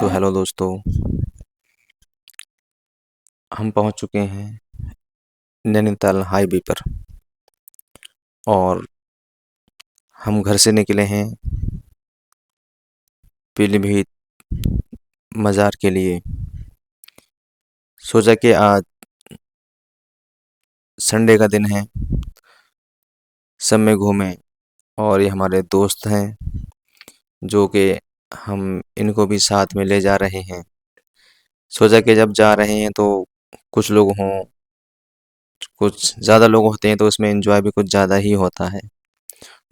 तो हेलो दोस्तों। हम पहुंच चुके हैं नैनीताल हाईवे पर और हम घर से निकले हैं पीलीभीत मज़ार के लिए। सोचा कि आज संडे का दिन है, सब में घूमें। और ये हमारे दोस्त हैं जो कि हम इनको भी साथ में ले जा रहे हैं। सोचा कि जब जा रहे हैं तो कुछ लोग हों, कुछ ज़्यादा लोग होते हैं तो उसमें एंजॉय भी कुछ ज़्यादा ही होता है।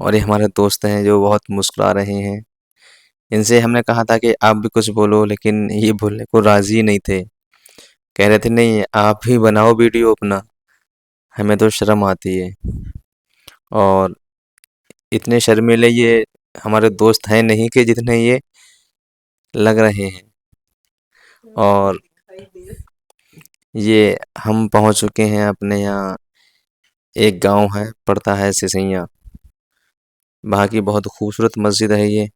और ये हमारे दोस्त हैं जो बहुत मुस्कुरा रहे हैं। इनसे हमने कहा था कि आप भी कुछ बोलो, लेकिन ये बोलने को राज़ी नहीं थे। कह रहे थे नहीं, आप ही बनाओ वीडियो अपना, हमें तो शर्म आती है। और इतने शर्मीले ये हमारे दोस्त हैं नहीं कि जितने ये लग रहे हैं। और ये हम पहुंच चुके हैं अपने यहाँ। एक गांव है, पड़ता है सिसैया। वहाँ की बहुत खूबसूरत मस्जिद है ये।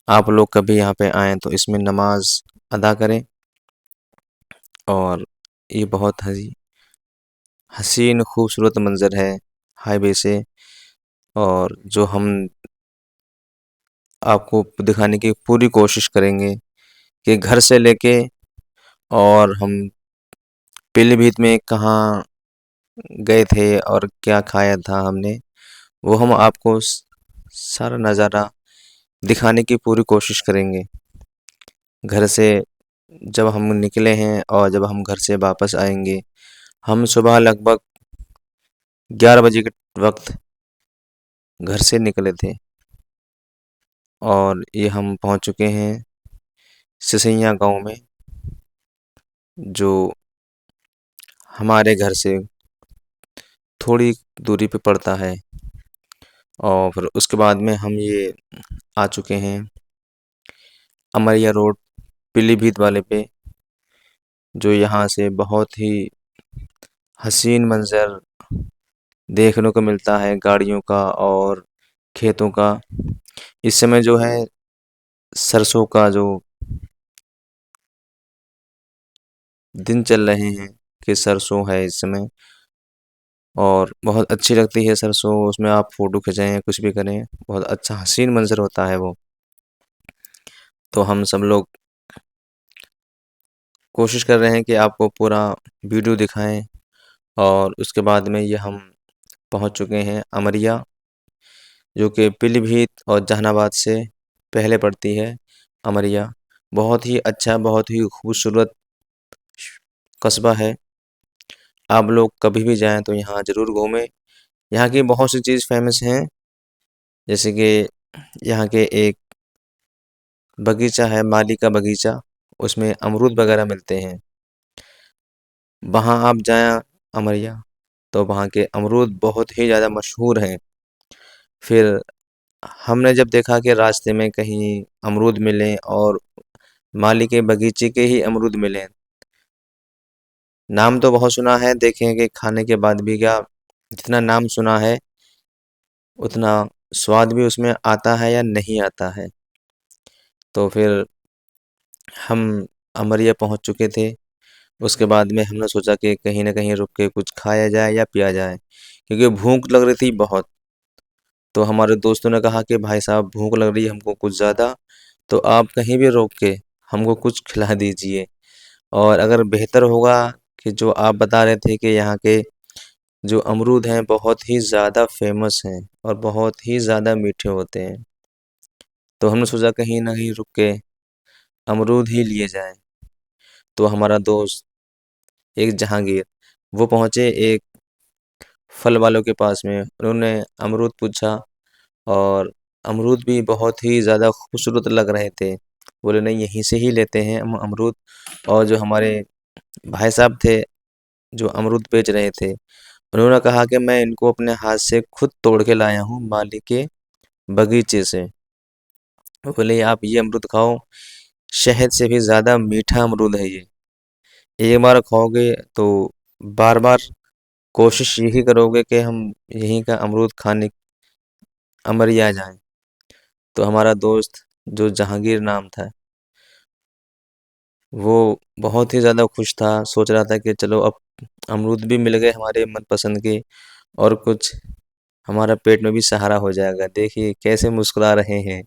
आप लोग कभी यहाँ पे आएँ तो इसमें नमाज अदा करें। और ये बहुत हसीन खूबसूरत मंज़र है हाईवे से। और जो हम आपको दिखाने की पूरी कोशिश करेंगे कि घर से लेके और हम पीलीभीत में कहाँ गए थे और क्या खाया था हमने, वो हम आपको सारा नज़ारा दिखाने की पूरी कोशिश करेंगे। घर से जब हम निकले हैं और जब हम घर से वापस आएंगे, हम सुबह लगभग 11 बजे के वक्त घर से निकले थे। और ये हम पहुंच चुके हैं सिसैया गांव में, जो हमारे घर से थोड़ी दूरी पे पड़ता है। और फिर उसके बाद में हम ये आ चुके हैं अमरिया रोड पीलीभीत वाले पे, जो यहाँ से बहुत ही हसीन मंज़र देखने को मिलता है गाड़ियों का और खेतों का। इस समय जो है सरसों का जो दिन चल रहे हैं कि सरसों है इस समय। और बहुत अच्छी लगती है सरसों, उसमें आप फोटो खिंचाएं या कुछ भी करें, बहुत अच्छा हसीन मंजर होता है वो। तो हम सब लोग कोशिश कर रहे हैं कि आपको पूरा वीडियो दिखाएं। और उसके बाद में ये हम पहुंच चुके हैं अमरिया, जो कि पीलीभीत और जहानाबाद से पहले पड़ती है। अमरिया बहुत ही अच्छा, बहुत ही खूबसूरत कस्बा है। आप लोग कभी भी जाएं तो यहाँ ज़रूर घूमें। यहाँ की बहुत सी चीज़ फेमस हैं, जैसे कि यहाँ के एक बगीचा है, माली का बगीचा। उसमें अमरूद वगैरह मिलते हैं। वहाँ आप जाएं अमरिया तो वहाँ के अमरूद बहुत ही ज़्यादा मशहूर हैं। फिर हमने जब देखा कि रास्ते में कहीं अमरूद मिले और माली के बगीचे के ही अमरूद मिले, नाम तो बहुत सुना है, देखें कि खाने के बाद भी क्या, जितना नाम सुना है उतना स्वाद भी उसमें आता है या नहीं आता है। तो फिर हम अमरिया पहुंच चुके थे। उसके बाद में हमने सोचा कि कहीं न कहीं रुक के कुछ खाया जाए या पिया जाए, क्योंकि भूख लग रही थी बहुत। तो हमारे दोस्तों ने कहा कि भाई साहब भूख लग रही है हमको कुछ ज़्यादा, तो आप कहीं भी रोक के हमको कुछ खिला दीजिए। और अगर बेहतर होगा कि जो आप बता रहे थे कि यहाँ के जो अमरूद हैं बहुत ही ज़्यादा फेमस हैं और बहुत ही ज़्यादा मीठे होते हैं, तो हमने सोचा कहीं ना कहीं रुक के अमरूद ही लिए जाएं। तो हमारा दोस्त एक जहांगीर, वो पहुँचे एक फल वालों के पास में। उन्होंने अमरूद पूछा और अमरूद भी बहुत ही ज़्यादा खूबसूरत लग रहे थे। बोले नहीं, यहीं से ही लेते हैं हम अमरूद। और जो हमारे भाई साहब थे जो अमरूद बेच रहे थे, उन्होंने कहा कि मैं इनको अपने हाथ से खुद तोड़ के लाया हूँ माली के बगीचे से। बोले आप ये अमरूद खाओ, शहद से भी ज़्यादा मीठा अमरूद है ये। एक बार खाओगे तो बार बार कोशिश यही करोगे कि हम यहीं का अमरूद खाने अमरिया जाएं। तो हमारा दोस्त जो जहांगीर नाम था, वो बहुत ही ज़्यादा खुश था, सोच रहा था कि चलो अब अमरूद भी मिल गए हमारे मनपसंद के और कुछ हमारा पेट में भी सहारा हो जाएगा। देखिए कैसे मुस्कुरा रहे हैं,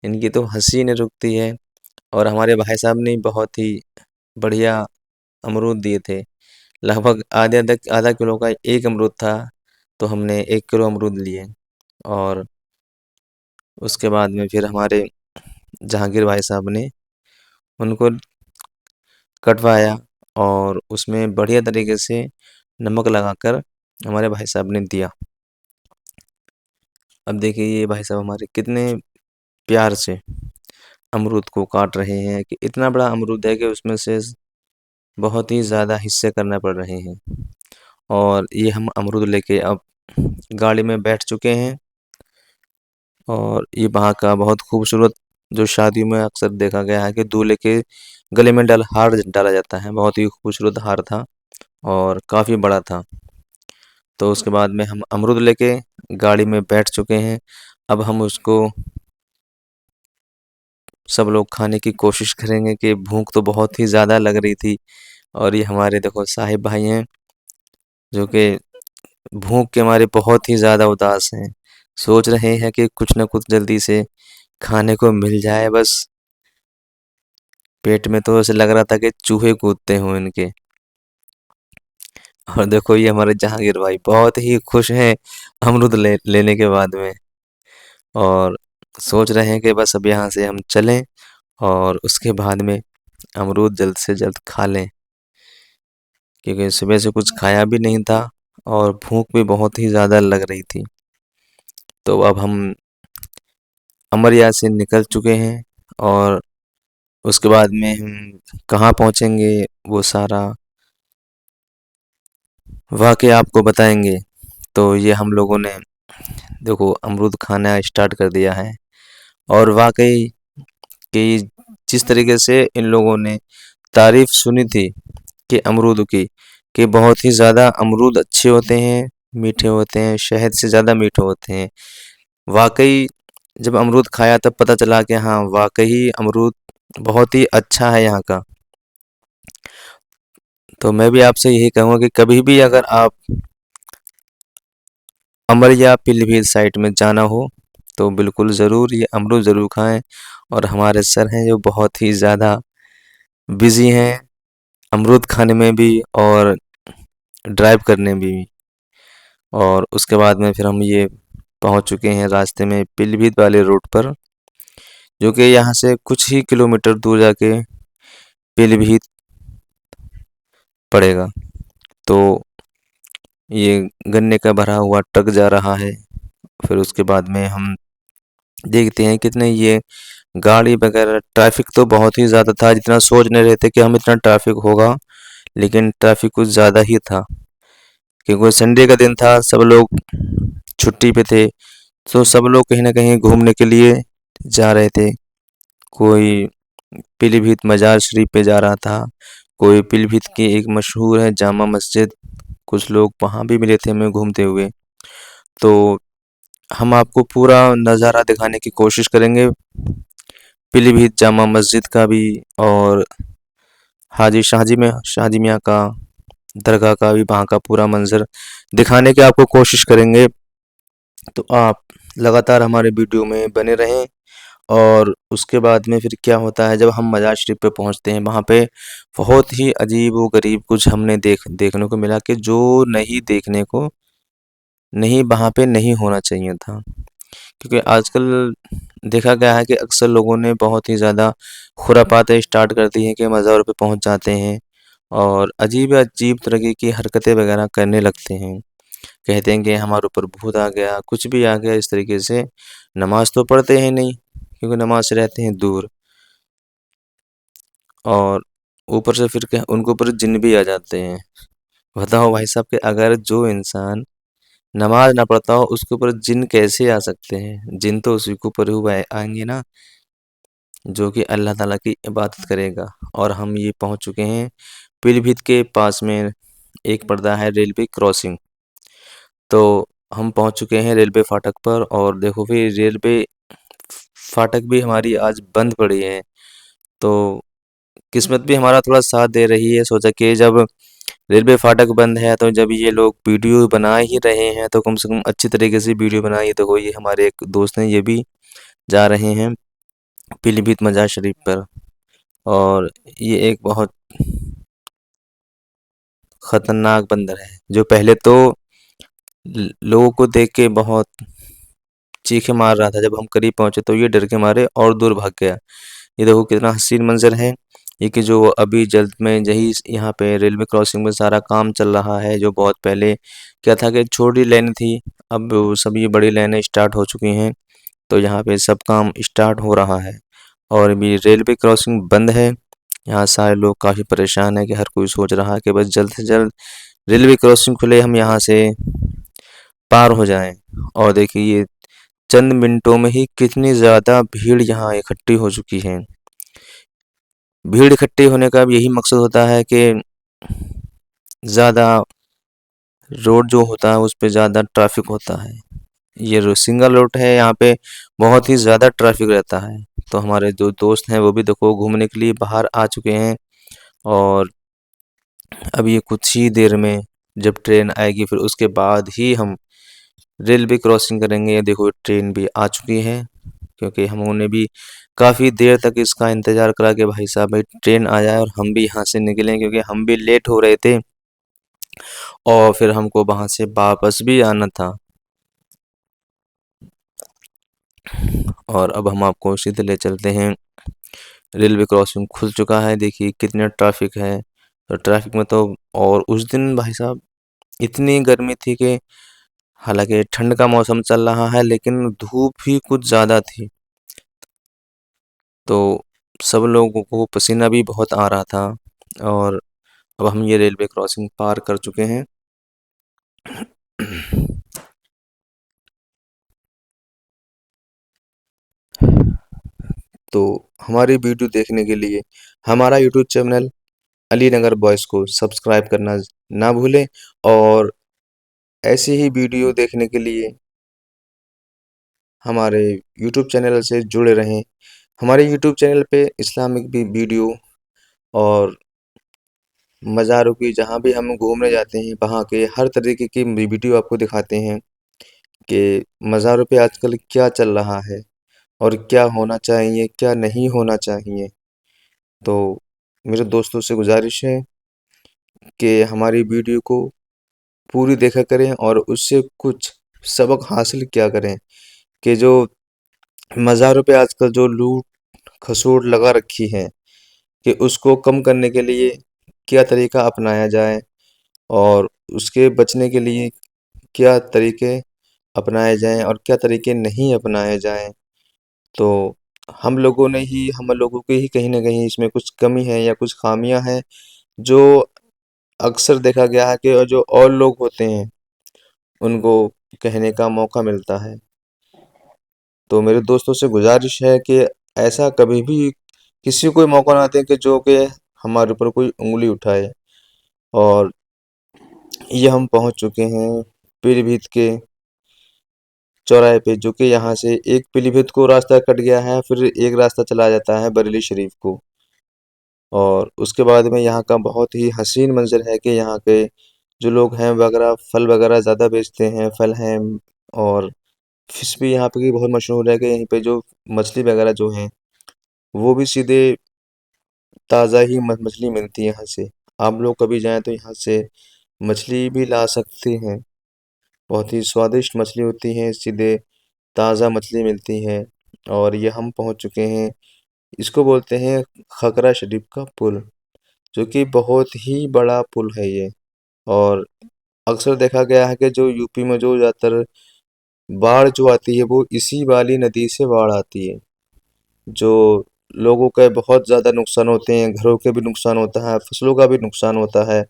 इनकी तो हँसी नहीं रुकती है। और हमारे भाई साहब ने बहुत ही बढ़िया अमरूद दिए थे। लगभग आधा किलो का 1 अमरूद था, तो हमने 1 किलो अमरूद लिए और उसके बाद में फिर हमारे जहांगीर भाई साहब ने उनको कटवाया और उसमें बढ़िया तरीके से नमक लगाकर हमारे भाई साहब ने दिया। अब देखिए ये भाई साहब हमारे कितने प्यार से अमरूद को काट रहे हैं कि इतना बड़ा अमरूद है कि उसमें से बहुत ही ज़्यादा हिस्से करने पड़ रहे हैं। और ये हम अमरूद लेके अब गाड़ी में बैठ चुके हैं और ये वहाँ का बहुत खूबसूरत जो शादियों में अक्सर देखा गया है कि दूल्हे के गले में हार डाला जाता है। बहुत ही खूबसूरत हार था और काफ़ी बड़ा था। तो उसके बाद में हम अमरूद लेके गाड़ी में बैठ चुके हैं। अब हम उसको सब लोग खाने की कोशिश करेंगे कि भूख तो बहुत ही ज़्यादा लग रही थी। और ये हमारे देखो साहिब भाई हैं जो कि भूख के मारे बहुत ही ज़्यादा उदास हैं। सोच रहे हैं कि कुछ न कुछ जल्दी से खाने को मिल जाए बस। पेट में तो ऐसे लग रहा था कि चूहे कूदते हों इनके। और देखो ये हमारे जहांगीर भाई बहुत ही खुश हैं अमरूद लेने के बाद में और सोच रहे हैं कि बस अब यहाँ से हम चलें और उसके बाद में अमरूद जल्द से जल्द खा लें, क्योंकि सुबह से कुछ खाया भी नहीं था और भूख भी बहुत ही ज़्यादा लग रही थी। तो अब हम अमरिया से निकल चुके हैं और उसके बाद में हम कहाँ पहुँचेंगे वो सारा वाक़या आपको बताएंगे। तो ये हम लोगों ने देखो अमरूद खाना स्टार्ट कर दिया है और वाक़ई कि जिस तरीके से इन लोगों ने तारीफ़ सुनी थी कि अमरूद की, कि बहुत ही ज़्यादा अमरूद अच्छे होते हैं, मीठे होते हैं, शहद से ज़्यादा मीठे होते हैं। वाक़ई जब अमरूद खाया तब पता चला कि हाँ, वाक़ई अमरूद बहुत ही अच्छा है यहाँ का। तो मैं भी आपसे यही कहूँगा कि कभी भी अगर आप अमर या पीलीभीत साइड में जाना हो, तो बिल्कुल ज़रूर ये अमरूद ज़रूर खाएँ। और हमारे सर हैं जो बहुत ही ज़्यादा बिज़ी हैं अमरूद खाने में भी और ड्राइव करने में भी। और उसके बाद में फिर हम ये पहुंच चुके हैं रास्ते में पीलीभीत वाले रोड पर, जो कि यहाँ से कुछ ही किलोमीटर दूर जाके पीलीभीत पड़ेगा। तो ये गन्ने का भरा हुआ ट्रक जा रहा है। फिर उसके बाद में हम देखते हैं कितने ये गाड़ी वगैरह, ट्रैफिक तो बहुत ही ज़्यादा था। जितना सोच नहीं रहे थे कि हम इतना ट्रैफिक होगा, लेकिन ट्रैफिक कुछ ज़्यादा ही था क्योंकि संडे का दिन था, सब लोग छुट्टी पे थे। तो सब लोग कहीं ना कहीं घूमने के लिए जा रहे थे। कोई पीलीभीत मजार शरीफ पे जा रहा था, कोई पीलीभीत की एक मशहूर है जामा मस्जिद, कुछ लोग वहाँ भी मिले थे हमें घूमते हुए। तो हम आपको पूरा नज़ारा दिखाने की कोशिश करेंगे पीलीभीत जामा मस्जिद का भी और शाहजी मियाँ का दरगाह का भी, वहाँ का पूरा मंजर दिखाने की आपको कोशिश करेंगे। तो आप लगातार हमारे वीडियो में बने रहें। और उसके बाद में फिर क्या होता है, जब हम मजार शरीफ पे पहुंचते हैं वहाँ पे बहुत ही अजीब व गरीब कुछ हमने देखने को मिला कि जो नहीं देखने को, नहीं वहाँ पे नहीं होना चाहिए था। क्योंकि आजकल देखा गया है कि अक्सर लोगों ने बहुत ही ज़्यादा खुरापाते स्टार्ट कर दी हैं कि मज़ारों पे पहुंच जाते हैं और अजीब तरह की हरकतें वगैरह करने लगते हैं। कहते हैं कि हमारे ऊपर भूत आ गया, कुछ भी आ गया, इस तरीके से नमाज तो पढ़ते हैं नहीं क्योंकि नमाज से रहते हैं दूर। और ऊपर से फिर क्या उनके ऊपर जिन भी आ जाते हैं। बताओ भाई साहब कि अगर जो इंसान नमाज ना पढ़ता हो उसके ऊपर जिन कैसे आ सकते हैं? जिन तो उसी के ऊपर ही आएंगे ना, जो कि अल्लाह ताला की इबादत करेगा। और हम ये पहुंच चुके हैं पीलीभीत के पास में, एक पड़ता है रेलवे क्रॉसिंग। तो हम पहुंच चुके हैं रेलवे फाटक पर और देखो फिर रेलवे फाटक भी हमारी आज बंद पड़ी है। तो किस्मत भी हमारा थोड़ा साथ दे रही है। सोचा कि जब रेलवे फाटक बंद है तो जब ये लोग वीडियो बना ही रहे हैं तो कम से कम अच्छी तरीके से वीडियो बनाइए। तो ये हमारे एक दोस्त हैं, ये भी जा रहे हैं पीलीभीत मज़ार शरीफ पर। और ये एक बहुत खतरनाक बंदर है जो पहले तो लोगों को देख के बहुत चीखें मार रहा था। जब हम करीब पहुंचे तो ये डर के मारे और दूर भाग गया। ये देखो कितना हसीन मंजर है। ये कि जो अभी जल्द में यही यहाँ पे रेलवे क्रॉसिंग में सारा काम चल रहा है। जो बहुत पहले क्या था कि छोटी लाइन थी, अब वो सभी बड़ी लाइनें स्टार्ट हो चुकी हैं। तो यहाँ पे सब काम स्टार्ट हो रहा है और अभी रेलवे क्रॉसिंग बंद है। यहाँ सारे लोग काफ़ी परेशान है कि हर कोई सोच रहा है कि बस जल्द से जल्द रेलवे क्रॉसिंग खुले, हम यहाँ से पार हो जाएं। और देखिए ये चंद मिनटों में ही कितनी ज़्यादा भीड़ यहाँ इकट्ठी हो चुकी है। भीड़ इकट्ठी होने का अब यही मकसद होता है कि ज़्यादा रोड जो होता है उस पे ज़्यादा ट्रैफिक होता है। ये जो सिंगल रोड है यहाँ पे बहुत ही ज़्यादा ट्रैफिक रहता है। तो हमारे जो दोस्त हैं वो भी देखो घूमने के लिए बाहर आ चुके हैं। और अब ये कुछ ही देर में जब ट्रेन आएगी फिर उसके बाद ही हम रेलवे क्रॉसिंग करेंगे। ये देखो ट्रेन भी आ चुकी है, क्योंकि हम उन्होंने भी काफ़ी देर तक इसका इंतज़ार करा कि भाई साहब भाई ट्रेन आ जाए और हम भी यहाँ से निकलें, क्योंकि हम भी लेट हो रहे थे और फिर हमको वहाँ से वापस भी आना था। और अब हम आपको सीधे ले चलते हैं, रेलवे क्रॉसिंग खुल चुका है। देखिए कितना ट्रैफिक है। तो ट्रैफिक में तो और उस दिन भाई साहब इतनी गर्मी थी कि हालांकि ठंड का मौसम चल रहा है लेकिन धूप भी कुछ ज़्यादा थी। तो सब लोगों को पसीना भी बहुत आ रहा था। और अब हम ये रेलवे क्रॉसिंग पार कर चुके हैं। तो हमारी वीडियो देखने के लिए हमारा यूट्यूब चैनल अलीनगर बॉयज़ को सब्सक्राइब करना ना भूलें। और ऐसी ही वीडियो देखने के लिए हमारे यूट्यूब चैनल से जुड़े रहें। हमारे यूट्यूब चैनल पे इस्लामिक भी वीडियो और मज़ारों की, जहाँ भी हम घूमने जाते हैं वहाँ के हर तरीके की वीडियो आपको दिखाते हैं कि मज़ारों पे आजकल क्या चल रहा है और क्या होना चाहिए, क्या नहीं होना चाहिए। तो मेरे दोस्तों से गुजारिश है कि हमारी वीडियो को पूरी देखा करें और उससे कुछ सबक हासिल किया करें कि जो मज़ारों पे आजकल जो लूट खसोट लगा रखी है कि उसको कम करने के लिए क्या तरीका अपनाया जाए और उसके बचने के लिए क्या तरीके अपनाए जाएं और क्या तरीके नहीं अपनाए जाएं। तो हम लोगों की ही कहीं ना कहीं इसमें कुछ कमी है या कुछ खामियां हैं, जो अक्सर देखा गया है कि जो और लोग होते हैं उनको कहने का मौका मिलता है। तो मेरे दोस्तों से गुजारिश है कि ऐसा कभी भी किसी को मौका ना दें कि जो कि हमारे ऊपर कोई उंगली उठाए। और ये हम पहुंच चुके हैं पीलीभीत के चौराहे पे, जो कि यहाँ से एक पीलीभीत को रास्ता कट गया है, फिर एक रास्ता चला जाता है बरेली शरीफ को। और उसके बाद में यहाँ का बहुत ही हसीन मंजर है कि यहाँ के जो लोग हैं वगैरह फल वगैरह ज़्यादा बेचते हैं, फल हैं। और फिश भी यहाँ पे की बहुत मशहूर है कि यहीं पे जो मछली वगैरह जो हैं वो भी सीधे ताज़ा ही मछली मिलती है यहाँ से। आप लोग कभी जाएं तो यहाँ से मछली भी ला सकते हैं। बहुत ही स्वादिष्ट मछली होती है, सीधे ताज़ा मछली मिलती है। और ये हम पहुँच चुके हैं, इसको बोलते हैं खकरा शरीफ का पुल, जो कि बहुत ही बड़ा पुल है ये। और अक्सर देखा गया है कि जो यूपी में जो ज़्यादातर बाढ़ जो आती है वो इसी वाली नदी से बाढ़ आती है। जो लोगों के बहुत ज़्यादा नुकसान होते हैं, घरों के भी नुकसान होता है, फसलों का भी नुकसान होता है।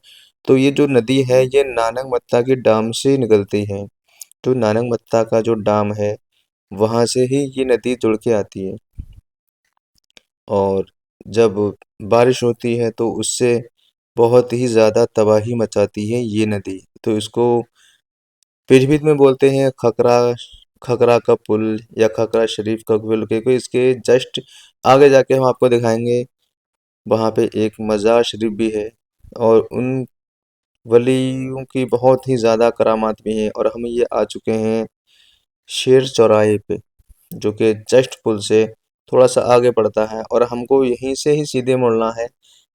तो ये जो नदी है ये नानक मत्ता के डैम से निकलती है। तो नानक मत्ता का जो डैम है वहाँ से ही ये नदी जुड़ के आती है। और जब बारिश होती है तो उससे बहुत ही ज़्यादा तबाही मचाती है ये नदी। तो इसको पीलीभीत में बोलते हैं खकरा, खकरा का पुल या खकरा शरीफ का पुल, क्योंकि इसके जस्ट आगे जाके हम आपको दिखाएंगे वहाँ पे एक मज़ार शरीफ भी है और उन वलियों की बहुत ही ज़्यादा करामात भी हैं। और हम ये आ चुके हैं शेर चौराहे पे, जो कि जस्ट पुल से थोड़ा सा आगे पड़ता है और हमको यहीं से ही सीधे मुड़ना है।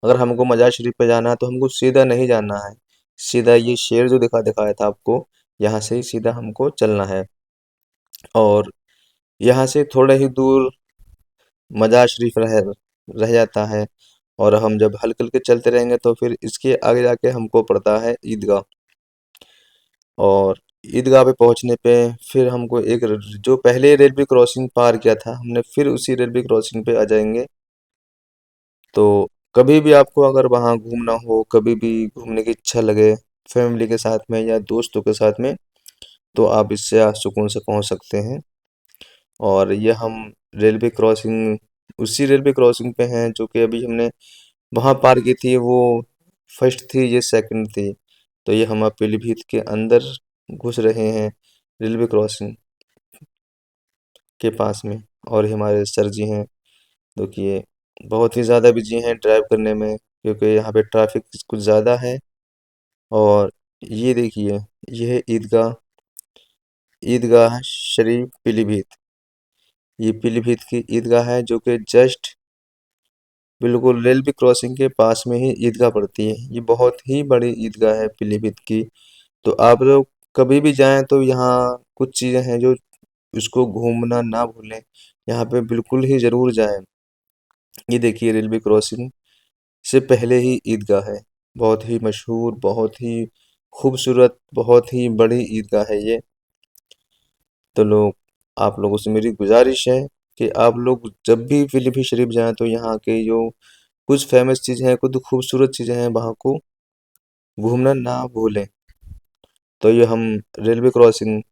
अगर हमको मज़ार शरीफ पे जाना है तो हमको सीधा नहीं जाना है, सीधा ये शेर जो दिखाया था आपको, यहाँ से ही सीधा हमको चलना है। और यहाँ से थोड़ा ही दूर मज़ार शरीफ रह जाता है। और हम जब हल्के हल्के चलते रहेंगे तो फिर इसके आगे जाके हमको पड़ता है ईदगाह। और ईदगाह पे पहुंचने पे फिर हमको जो पहले रेलवे क्रॉसिंग पार किया था, हमने फिर उसी रेलवे क्रॉसिंग पे आ जाएंगे। तो कभी भी आपको अगर वहाँ घूमना हो, कभी भी घूमने की इच्छा लगे फैमिली के साथ में या दोस्तों के साथ में, तो आप इससे सुकून से पहुंच सकते हैं। और ये हम रेलवे क्रॉसिंग उसी रेलवे क्रॉसिंग पे हैं जो कि अभी हमने वहाँ पार की थी, वो फर्स्ट थी, ये सेकंड थी। तो ये हम अब पीलीभीत के अंदर घुस रहे हैं रेलवे क्रॉसिंग के पास में। और ये हमारे सर जी हैं जो कि ये बहुत ही ज़्यादा बिजी हैं ड्राइव करने में, क्योंकि यहाँ पे ट्रैफिक कुछ ज़्यादा है। और ये देखिए, ये है ईदगाह शरीफ पीलीभीत। ये पीलीभीत की ईदगाह है जो कि जस्ट बिल्कुल रेलवे क्रॉसिंग के पास में ही ईदगाह पड़ती है। ये बहुत ही बड़ी ईदगाह है पीलीभीत की। तो आप लोग कभी भी जाएं तो यहाँ कुछ चीज़ें हैं जो इसको घूमना ना भूलें, यहाँ पे बिल्कुल ही ज़रूर जाएं। ये देखिए रेलवे क्रॉसिंग से पहले ही ईदगाह है, बहुत ही मशहूर, बहुत ही खूबसूरत, बहुत ही बड़ी ईदगाह है ये। तो लोग आप लोगों से मेरी गुजारिश है कि आप लोग जब भी पीलीभीत शरीफ जाएं तो यहाँ के जो कुछ फेमस चीज़ें हैं, कुछ खूबसूरत चीज़ें हैं, वहाँ को घूमना ना भूलें। तो ये हम रेलवे क्रॉसिंग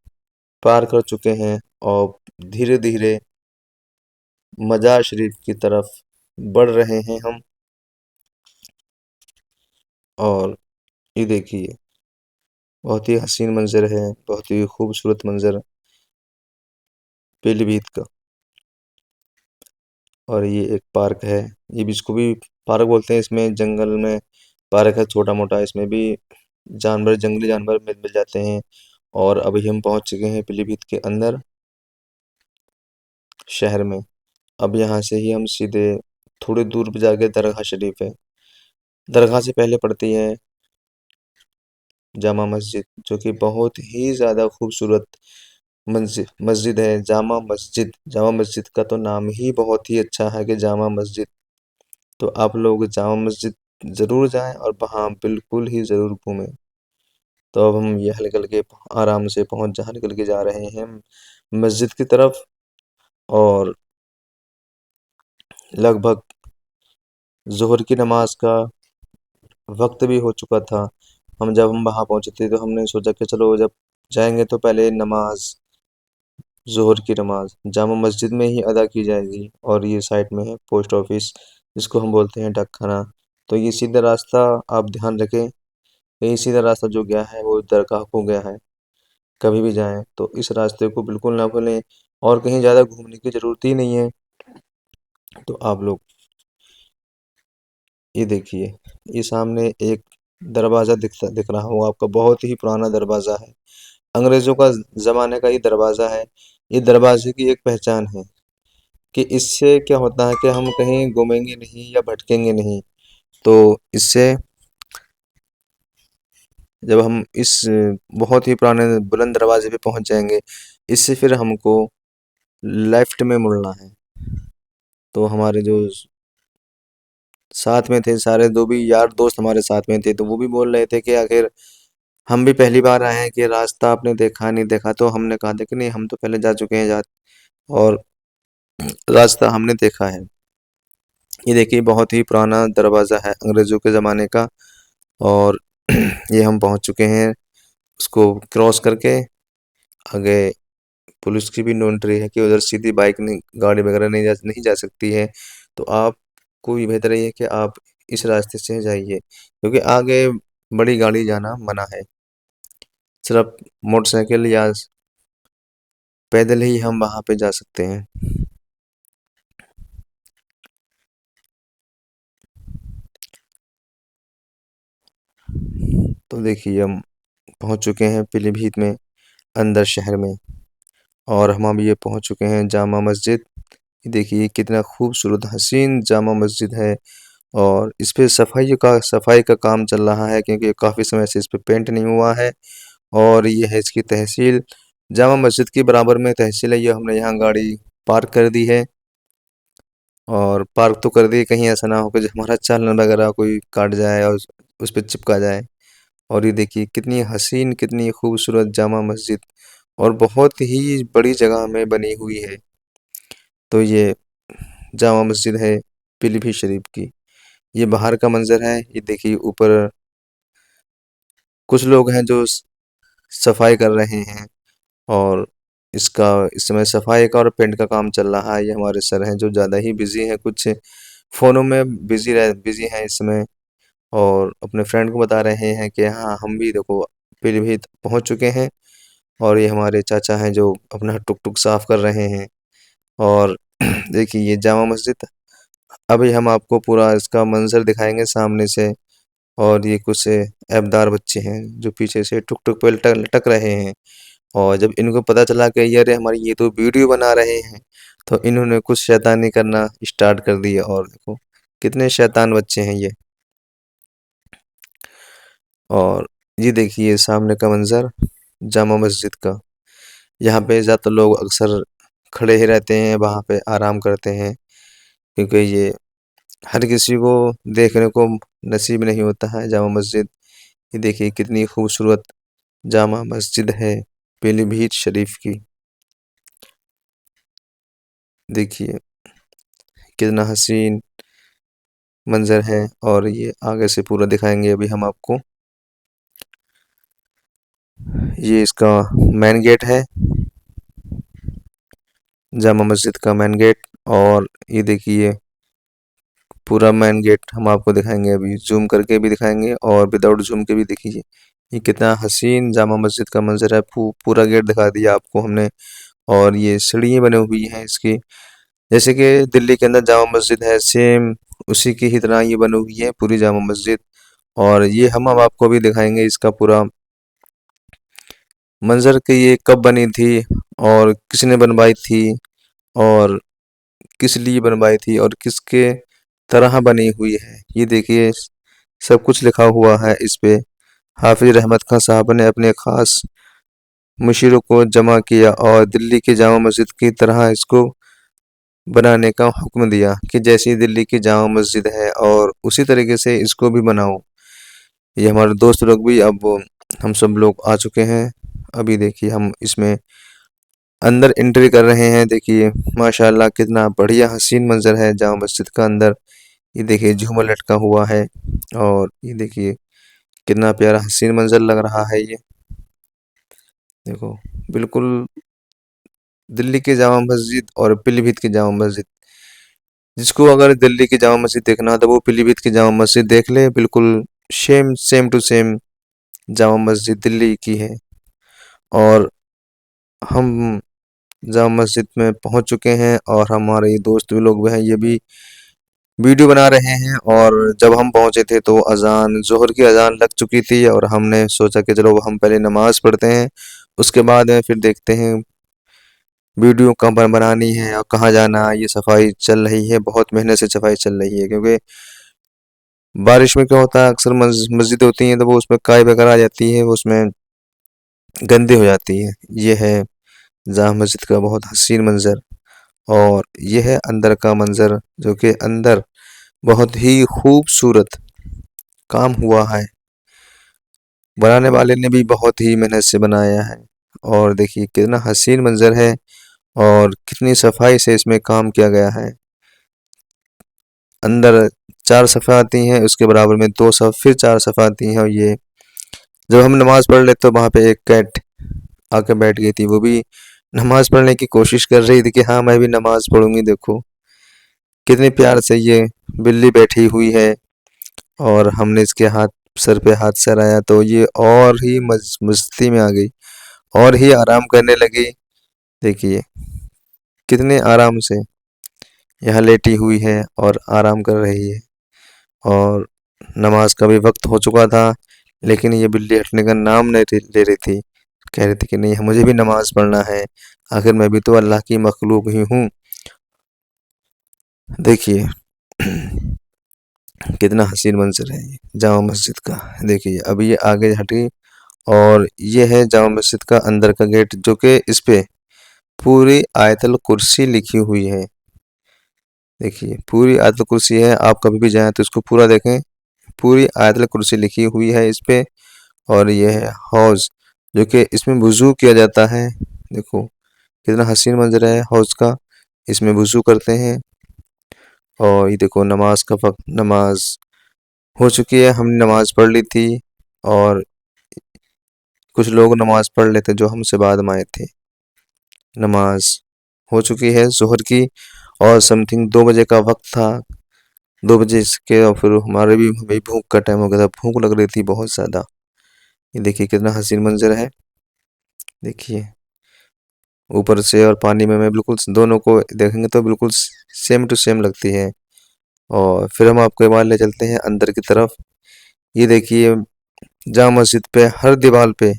पार कर चुके हैं और धीरे धीरे मज़ार शरीफ की तरफ बढ़ रहे हैं हम। और ये देखिए, बहुत ही हसीन मंजर है, बहुत ही खूबसूरत मंजर पीलीभीत का। और ये एक पार्क है, ये भी इसको भी पार्क बोलते हैं। इसमें जंगल में पार्क है छोटा मोटा, इसमें भी जंगली जानवर मिल जाते हैं। और अभी हम पहुंच चुके हैं पीलीभीत के अंदर शहर में। अब यहाँ से ही हम सीधे थोड़ी दूर पे जाके दरगाह शरीफ है। दरगाह से पहले पड़ती है जामा मस्जिद, जो कि बहुत ही ज़्यादा खूबसूरत मस्जिद मस्जिद है। जामा मस्जिद का तो नाम ही बहुत ही अच्छा है कि जामा मस्जिद। तो आप लोग जामा मस्जिद ज़रूर जाएं और वहाँ बिल्कुल ही ज़रूर घूमें। तो अब हम ये हल्के हल्के आराम से हल्के हल्के जा रहे हैं मस्जिद की तरफ। और लगभग ज़ोहर की नमाज का वक्त भी हो चुका था। हम वहाँ पहुँचे थे तो हमने सोचा कि चलो जब जाएंगे तो पहले नमाज, ज़ोहर की नमाज जामा मस्जिद में ही अदा की जाएगी। और ये साइड में है पोस्ट ऑफिस, जिसको हम बोलते हैं डाक खाना। तो ये सीधा रास्ता, आप ध्यान रखें, ये सीधा रास्ता जो गया है वो दरगाह को गया है। कभी भी जाएं तो इस रास्ते को बिल्कुल ना भूलें, और कहीं ज़्यादा घूमने की ज़रूरत ही नहीं है। तो आप लोग ये देखिए, ये सामने एक दरवाज़ा दिख रहा होगा आपका, बहुत ही पुराना दरवाज़ा है, अंग्रेज़ों का ज़माने का ये दरवाज़ा है। ये दरवाजे की एक पहचान है कि इससे क्या होता है कि हम कहीं घूमेंगे नहीं या भटकेंगे नहीं। तो इससे जब हम इस बहुत ही पुराने बुलंद दरवाजे पे पहुंच जाएंगे, इससे फिर हमको लेफ्ट में मुड़ना है। तो हमारे जो साथ में थे सारे, दो भी यार दोस्त हमारे साथ में थे, तो वो भी बोल रहे थे कि आखिर हम भी पहली बार आए हैं कि रास्ता आपने देखा नहीं देखा। तो हमने कहा था कि नहीं, हम तो पहले जा चुके हैं और रास्ता हमने देखा है। ये देखिए, बहुत ही पुराना दरवाज़ा है अंग्रेज़ों के ज़माने का। और ये हम पहुंच चुके हैं, उसको क्रॉस करके आगे पुलिस की भी एंट्री है कि उधर सीधी बाइक नहीं, गाड़ी वगैरह नहीं जा सकती है। तो आपको ये बेहतर है कि आप इस रास्ते से जाइए, क्योंकि आगे बड़ी गाड़ी जाना मना है। सिर्फ मोटरसाइकिल या पैदल ही हम वहाँ पे जा सकते हैं। तो देखिए हम पहुंच चुके हैं पीलीभीत में, अंदर शहर में। और हम अब ये पहुंच चुके हैं जामा मस्जिद। ये देखिए कितना खूबसूरत हसीन जामा मस्जिद है। और इस पे सफाई का काम चल रहा है, क्योंकि काफ़ी समय से इस पे पेंट नहीं हुआ है। और ये है इसकी तहसील, जामा मस्जिद के बराबर में तहसील है। ये हमने यहाँ गाड़ी पार्क कर दी है। और पार्क तो कर दी, कहीं ऐसा ना हो कि जो हमारा चालान वगैरह कोई काट जाए और उस पे चिपका जाए। और ये देखिए कितनी हसीन, कितनी खूबसूरत जामा मस्जिद, और बहुत ही बड़ी जगह में बनी हुई है। तो ये जामा मस्जिद है पीलीभीत शरीफ की। ये बाहर का मंजर है। ये देखिए ऊपर कुछ लोग हैं जो सफाई कर रहे हैं। और इसका इस समय सफाई का और पेंट का काम चल रहा है। ये हमारे सर हैं जो ज़्यादा ही बिजी हैं, कुछ फ़ोनों में बिजी हैं इस समय। और अपने फ्रेंड को बता रहे हैं कि हाँ हम भी देखो पीलीभीत पहुंच चुके हैं। और ये हमारे चाचा हैं जो अपना टुक टुक साफ कर रहे हैं। और देखिए ये जामा मस्जिद, अभी हम आपको पूरा इसका मंजर दिखाएंगे सामने से। और ये कुछ ऐबदार बच्चे हैं जो पीछे से टुक टुक पे लटक लटक रहे हैं। और जब इनको पता चला कि ये अरे हमारी ये तो वीडियो बना रहे हैं, तो इन्होंने कुछ शैतानी करना स्टार्ट कर दिया। और देखो कितने शैतान बच्चे हैं ये। और ये देखिए सामने का मंजर जामा मस्जिद का। यहाँ पे ज़्यादातर लोग अक्सर खड़े ही रहते हैं, वहाँ पे आराम करते हैं, क्योंकि ये हर किसी को देखने को नसीब नहीं होता है जामा मस्जिद। ये देखिए कितनी खूबसूरत जामा मस्जिद है पीलीभीत शरीफ की। देखिए कितना हसीन मंजर है। और ये आगे से पूरा दिखाएंगे अभी हम आपको। ये इसका मेन गेट है, जामा मस्जिद का मेन गेट। और ये देखिए पूरा मेन गेट हम आपको दिखाएंगे, अभी जूम करके भी दिखाएंगे और विदाउट जूम के भी। देखिए ये कितना हसीन जामा मस्जिद का मंजर है। पूरा गेट दिखा दिया आपको हमने। और ये सीढ़ियाँ बनी हुई हैं इसकी, जैसे कि दिल्ली के अंदर जामा मस्जिद है, सेम उसी की ही तरह ये बनी हुई है पूरी जामा मस्जिद। और ये हम अब आपको भी दिखाएंगे इसका पूरा मंजर कि ये कब बनी थी और किसने बनवाई थी और किस लिए बनवाई थी और किसके तरह बनी हुई है। ये देखिए सब कुछ लिखा हुआ है इस पे। हाफिज रहमत खान साहब ने अपने खास मुशीरों को जमा किया और दिल्ली की जामा मस्जिद की तरह इसको बनाने का हुक्म दिया कि जैसी दिल्ली की जामा मस्जिद है और उसी तरीके से इसको भी बनाओ। ये हमारे दोस्त लोग भी अब हम सब लोग आ चुके हैं। अभी देखिए हम इसमें अंदर एंट्री कर रहे हैं। देखिए माशाल्लाह कितना बढ़िया हसीन मंजर है जामा मस्जिद का अंदर। ये देखिए झूमर लटका हुआ है। और ये देखिए कितना प्यारा हसीन मंजर लग रहा है ये। देखो बिल्कुल दिल्ली की जामा मस्जिद और पीलीभीत की जामा मस्जिद, जिसको अगर दिल्ली की जामा मस्जिद देखना हो तो वो पीलीभीत की जामा मस्जिद देख ले। बिल्कुल same to same Jama Masjid Delhi की है। और हम जामा मस्जिद में पहुंच चुके हैं और हमारे ये दोस्त भी लोग भी हैं, ये भी वीडियो बना रहे हैं। और जब हम पहुंचे थे तो अजान जोहर की अजान लग चुकी थी और हमने सोचा कि चलो हम पहले नमाज पढ़ते हैं, उसके बाद में फिर देखते हैं वीडियो कहाँ पर बनानी है और कहाँ जाना है। ये सफाई चल रही है, बहुत मेहनत से सफाई चल रही है, क्योंकि बारिश में क्या होता है अक्सर मस्जिद होती हैं तो वो उसमें काई वगैरह आ जाती है, वो उसमें गंदी हो जाती है। ये है जामा मस्जिद का बहुत हसीन मंजर। और ये है अंदर का मंजर, जो कि अंदर बहुत ही खूबसूरत काम हुआ है। बनाने वाले ने भी बहुत ही मेहनत से बनाया है। और देखिए कितना हसीन मंजर है और कितनी सफाई से इसमें काम किया गया है। अंदर 4 सफ़ा आती हैं, उसके बराबर में 2 फिर 4 सफ़ा आती हैं। और ये जब हम नमाज पढ़ रहे तो वहाँ पे एक कैट आके बैठ गई थी, वो भी नमाज पढ़ने की कोशिश कर रही थी कि हाँ मैं भी नमाज पढ़ूंगी। देखो कितने प्यार से ये बिल्ली बैठी हुई है। और हमने इसके हाथ सर पे हाथ सराया तो ये और ही मस्ती में आ गई और ही आराम करने लगी। देखिए कितने आराम से यहाँ लेटी हुई है और आराम कर रही है। और नमाज का भी वक्त हो चुका था, लेकिन ये बिल्ली हटने का नाम नहीं ले रही थी। कह रही थी कि नहीं, मुझे भी नमाज पढ़ना है, आखिर मैं भी तो अल्लाह की मखलूक ही हूँ। देखिए कितना हसीन मंजर है ये जामा मस्जिद का। देखिए अभी ये आगे हटी और ये है जामा मस्जिद का अंदर का गेट, जो कि इस पे पूरी आयतल कुर्सी लिखी हुई है। देखिए पूरी आयतल कुर्सी है, आप कभी भी जाएं तो इसको पूरा देखें, पूरी आयतल कुर्सी लिखी हुई है इस पे। और ये है हौज, जो कि इसमें वुजू किया जाता है। देखो कितना हसीन मंजर है हौज का, इसमें वुजू करते हैं। और ये देखो नमाज का वक्त, नमाज हो चुकी है, हमने नमाज पढ़ ली थी। और कुछ लोग नमाज पढ़ लेते जो हमसे बाद में आए थे। नमाज हो चुकी है ज़ोहर की, और समथिंग 2 बजे का वक्त था। 2 बजे के, और फिर हमारे भी हमें भूख का टाइम हो गया था, भूख लग रही थी बहुत ज़्यादा। ये देखिए कितना हसीन मंजर है। देखिए ऊपर से और पानी में मैं बिल्कुल दोनों को देखेंगे तो बिल्कुल सेम टू सेम लगती है। और फिर हम आपको एक बार ले चलते हैं अंदर की तरफ। ये देखिए जामा मस्जिद पे हर दीवार पे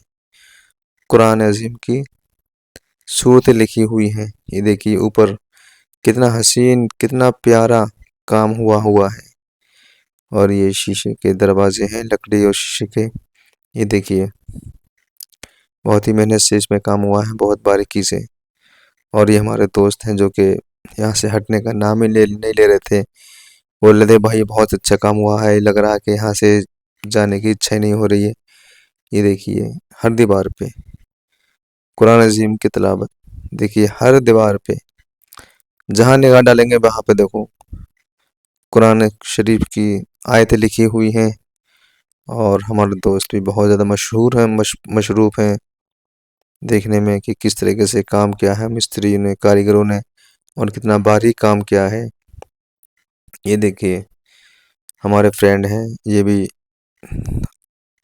कुरान अजीम की सूरतें लिखी हुई हैं। ये देखिए ऊपर कितना हसीन, कितना प्यारा काम हुआ हुआ है। और ये शीशे के दरवाजे हैं, लकड़ी और शीशे के। ये देखिए बहुत ही मेहनत से इसमें काम हुआ है, बहुत बारीकी से। और ये हमारे दोस्त हैं जो कि यहाँ से हटने का नाम ही नहीं ले रहे थे। बोल रहे थे भाई बहुत अच्छा काम हुआ है, लग रहा है कि यहाँ से जाने की इच्छा ही नहीं हो रही है। ये देखिए हर दीवार पे कुरान अजीम की तिलावत। देखिए हर दीवार पे जहाँ निगाह डालेंगे वहाँ पे देखो कुरान शरीफ की आयतें लिखी हुई हैं। और हमारे दोस्त भी बहुत ज़्यादा मशहूर हैं, मशरूफ़ हैं देखने में कि किस तरीके से काम किया है मिस्त्री ने, कारीगरों ने, और कितना बारीक काम किया है। ये देखिए हमारे फ्रेंड हैं, ये भी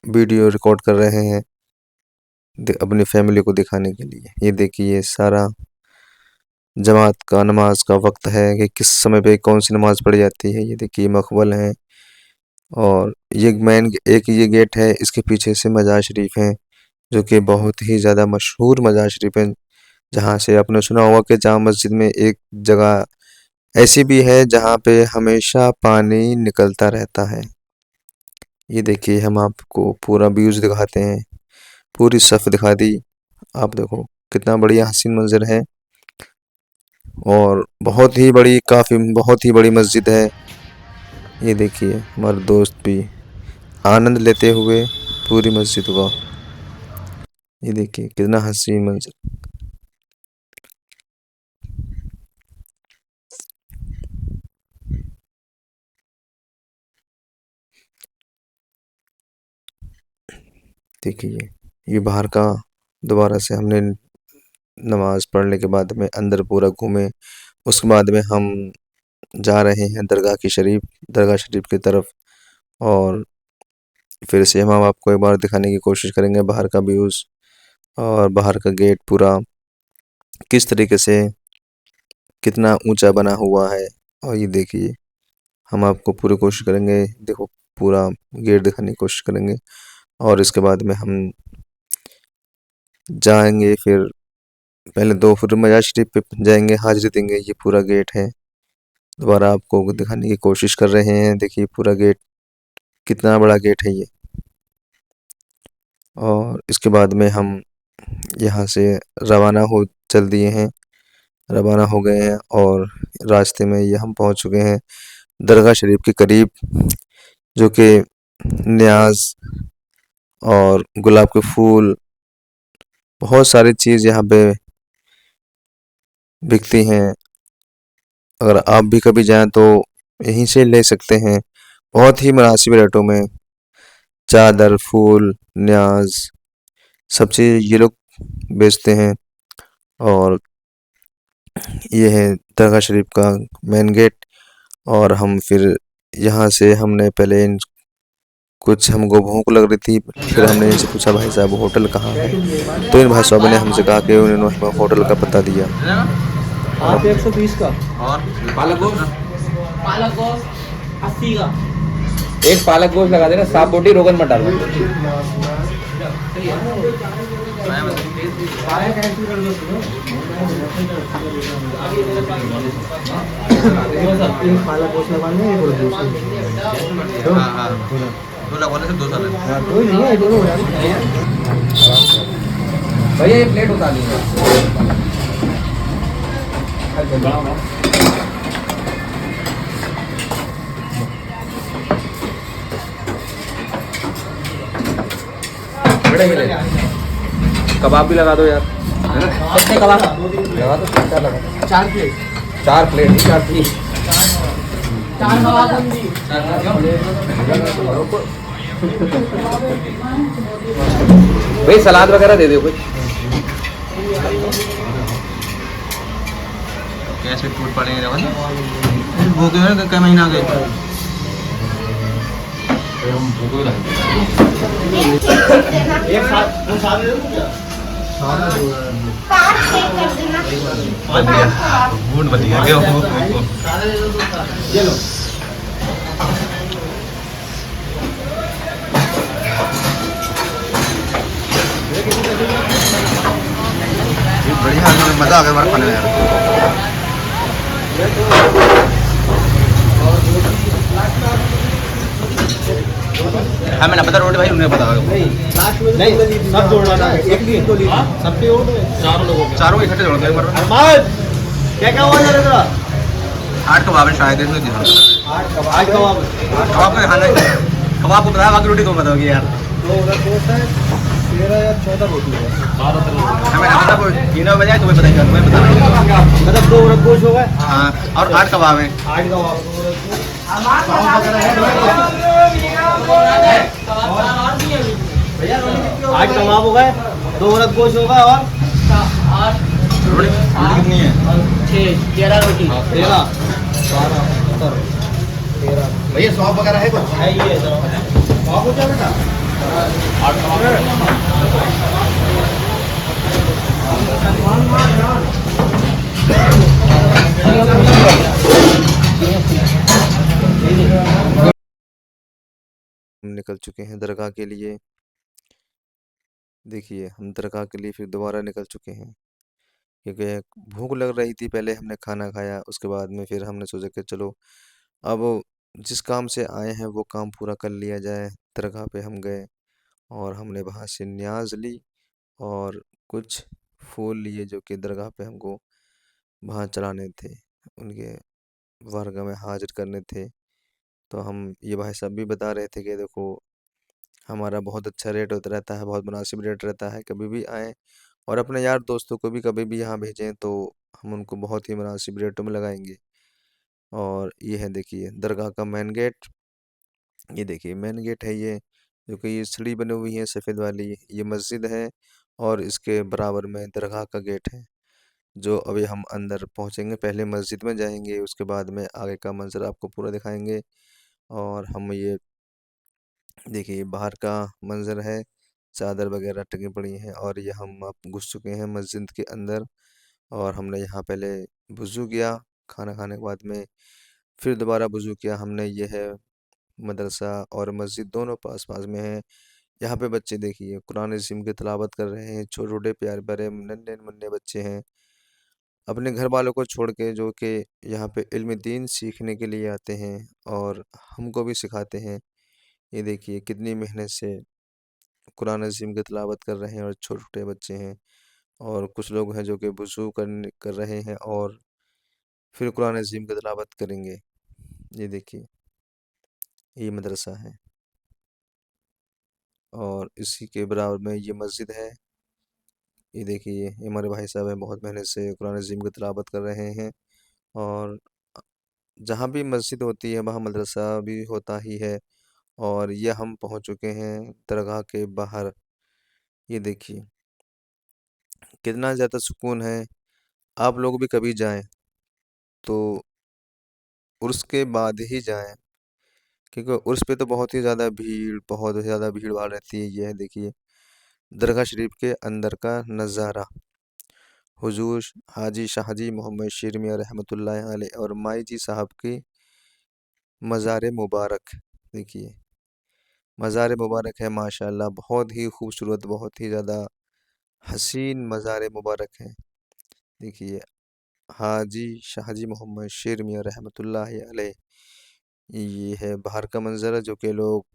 वीडियो रिकॉर्ड कर रहे हैं अपनी फैमिली को दिखाने के लिए। ये देखिए सारा जमात का नमाज का वक्त है कि किस समय पे कौन सी नमाज पढ़ी जाती है। ये देखिए मकबल है, और ये मेन एक ये गेट है, इसके पीछे से मजार शरीफ है, जो कि बहुत ही ज़्यादा मशहूर मजार शरीफ है। जहाँ से आपने सुना होगा कि जामा मस्जिद में एक जगह ऐसी भी है जहाँ पे हमेशा पानी निकलता रहता है। ये देखिए हम आपको पूरा व्यूज़ दिखाते हैं, पूरी सफ़ दिखा दी। आप देखो कितना बढ़िया हसीन मंजर है, और बहुत ही बड़ी, काफ़ी बहुत ही बड़ी मस्जिद है। ये देखिए हमारे दोस्त भी आनंद लेते हुए पूरी मस्जिद का। ये देखिए कितना हसीन मंजर। देखिए ये बाहर का, दोबारा से हमने नमाज पढ़ने के बाद में अंदर पूरा घूमे। उसके बाद में हम जा रहे हैं दरगाह शरीफ की तरफ। और फिर से हम आपको एक बार दिखाने की कोशिश करेंगे बाहर का व्यूज़, और बाहर का गेट पूरा किस तरीके से कितना ऊंचा बना हुआ है। और ये देखिए हम आपको पूरी कोशिश करेंगे, देखो पूरा गेट दिखाने की कोशिश करेंगे। और इसके बाद में हम जाएंगे, फिर पहले 2 फिर मजार शरीफ पे जाएंगे, हाजिरी देंगे। ये पूरा गेट है, दोबारा आपको दिखाने की कोशिश कर रहे हैं। देखिए पूरा गेट, कितना बड़ा गेट है ये। और इसके बाद में हम यहाँ से रवाना हो चल दिए हैं, रवाना हो गए हैं। और रास्ते में ये हम पहुँच चुके हैं दरगाह शरीफ के करीब, जो कि न्याज और गुलाब के फूल, बहुत सारी चीज़ यहाँ पे बिकती हैं। अगर आप भी कभी जाएं तो यहीं से ले सकते हैं, बहुत ही मुनासिब रेटों में। चादर, फूल, न्याज, सब चीज़ ये लोग बेचते हैं। और ये है दरगाह शरीफ का मेन गेट। और हम फिर यहाँ से हमने पहले कुछ हमको भूख लग रही थी, फिर हमने इनसे पूछा भाई साहब होटल कहाँ है। तो इन भाई साहब ने हमसे कहा कि उन्होंने हमें होटल का पता दिया। आप 120 का और पालक गोश्त 80 का। एक पालक गोश्त लगा देना, साफ बोटी रोगन मत डालना। पालक गोश्त लगवाने हैं, हाँ हाँ, दो लगवाने से 2 साल है। हाँ, कोई नहीं है, दोनों हो जाएंगे। भैया ये प्लेट उतार लीजिए। बड़े मिले। कबाब भी लगा दो यार, है ना? कितने कबाब? लगा दो, 3-4 लगा दो। 4 प्लेट। 4 प्लेट नहीं, 4 पीस। 4 कबाब होंगी। भाई सलाद वगैरह दे दो कुछ। कैसे टूट पड़ेंगे जब भूखे हैं, कई महीना गए। एक साथ वो साथ ले लो क्या? मूड बढ़िया ये लो। बढ़िया, मजा आ गया हमारे खाने में यार। हाँ मैंने पता रोटी भाई उन्हें पता नहीं, सब जोड़ना था, एक भी तो ली सबके हो गए, चारों लोगों के। चारों इकट्ठे जोड़ गए। अरमान क्या हुआ जा रहा? 8 कबाब है शायद इसमें दिखा। 8 कबाब। कबाब को खाना है, कबाब को बताया, बाकी रोटी तो बताओगी यार। 2 उधर दोस्त है, 13 या 14 रोटी है। हमें पता कोई तीनों बजाय तुम्हें बताइए, तुम्हें बता। मतलब 2 उधर गोश्त हो गए। हाँ, और 8 कबाब हैं। 8 कबाब। भैया 8 कबाब हो गए, 2 उधर गोश्त होगा और रोटी कितनी है? 13 रोटी। 13 12 17 13 भैया सॉप वगैरह है कुछ? है ये कबाब हो जाए बेटा। 8 हम निकल चुके हैं दरगाह के लिए। देखिए हम दरगाह के लिए फिर दोबारा निकल चुके हैं, क्योंकि भूख लग रही थी। पहले हमने खाना खाया, उसके बाद में फिर हमने सोचा कि चलो अब जिस काम से आए हैं वो काम पूरा कर लिया जाए। दरगाह पे हम गए और हमने वहाँ से न्याज ली और कुछ फूल लिए जो कि दरगाह पे हमको वहाँ चढ़ाने थे, उनके वारगा में हाजिर करने थे। तो हम ये भाई साहब भी बता रहे थे कि देखो हमारा बहुत अच्छा रेट होता रहता है, बहुत मुनासिब रेट रहता है, कभी भी आएँ और अपने यार दोस्तों को भी कभी भी यहाँ भेजें तो हम उनको बहुत ही मुनासिब रेटों में लगाएंगे। और ये है देखिए दरगाह का मेन गेट। ये देखिए मेन गेट है ये, जो कि ये सीढ़ी बनी हुई है सफ़ेद वाली, ये मस्जिद है और इसके बराबर में दरगाह का गेट है। जो अभी हम अंदर पहुंचेंगे, पहले मस्जिद में जाएंगे, उसके बाद में आगे का मंजर आपको पूरा दिखाएंगे। और हम ये देखिए बाहर का मंजर है, चादर वगैरह टंगी पड़ी हैं और ये हम अब घुस चुके हैं मस्जिद के अंदर। और हमने यहाँ पहले वज़ू किया, खाना खाने के बाद में फिर दोबारा वज़ू किया हमने। ये है मदरसा और मस्जिद दोनों पास पास में हैं। यहाँ पे बच्चे देखिए कुरान अज़ीम की तिलावत कर रहे हैं, छोटे छोटे प्यारे प्यारे नन्हे मुन्ने बच्चे हैं, अपने घर वालों को छोड़ के, जो कि यहाँ पे इल्म दीन सीखने के लिए आते हैं और हमको भी सिखाते हैं। ये देखिए कितनी मेहनत से कुरान अज़ीम की तिलावत कर रहे हैं और छोटे-छोटे बच्चे हैं। और कुछ लोग हैं जो कि वज़ू कर रहे हैं और फिर कुरान अज़ीम की तिलावत करेंगे। ये देखिए ये मदरसा है और इसी के बराबर में ये मस्जिद है। ये देखिए ये हमारे भाई साहब हैं, बहुत मेहनत से कुरान अज़ीम की तिलावत कर रहे हैं। और जहाँ भी मस्जिद होती है वहाँ मदरसा भी होता ही है। और ये हम पहुँच चुके हैं दरगाह के बाहर। ये देखिए कितना ज़्यादा सुकून है। आप लोग भी कभी जाएं तो उर्स के बाद ही जाएं, क्योंकि उर्स पे तो बहुत ज़्यादा भीड़ भाड़ रहती है। ये है देखिए दरगाह शरीफ के अंदर का नज़ारा। हुजूर हाजी शाहजी मोहम्मद शेर मियां रहमतुल्लाह अलैह और माई जी साहब की मज़ार मुबारक। देखिए मज़ार मुबारक है माशाल्लाह, बहुत ही खूबसूरत, बहुत ही ज़्यादा हसीन मज़ार मुबारक है। देखिए हाजी शाहजी मोहम्मद शेर मियाँ रहमतुल्लाहि अलैह, ये है बाहर का मंज़र जो कि लोग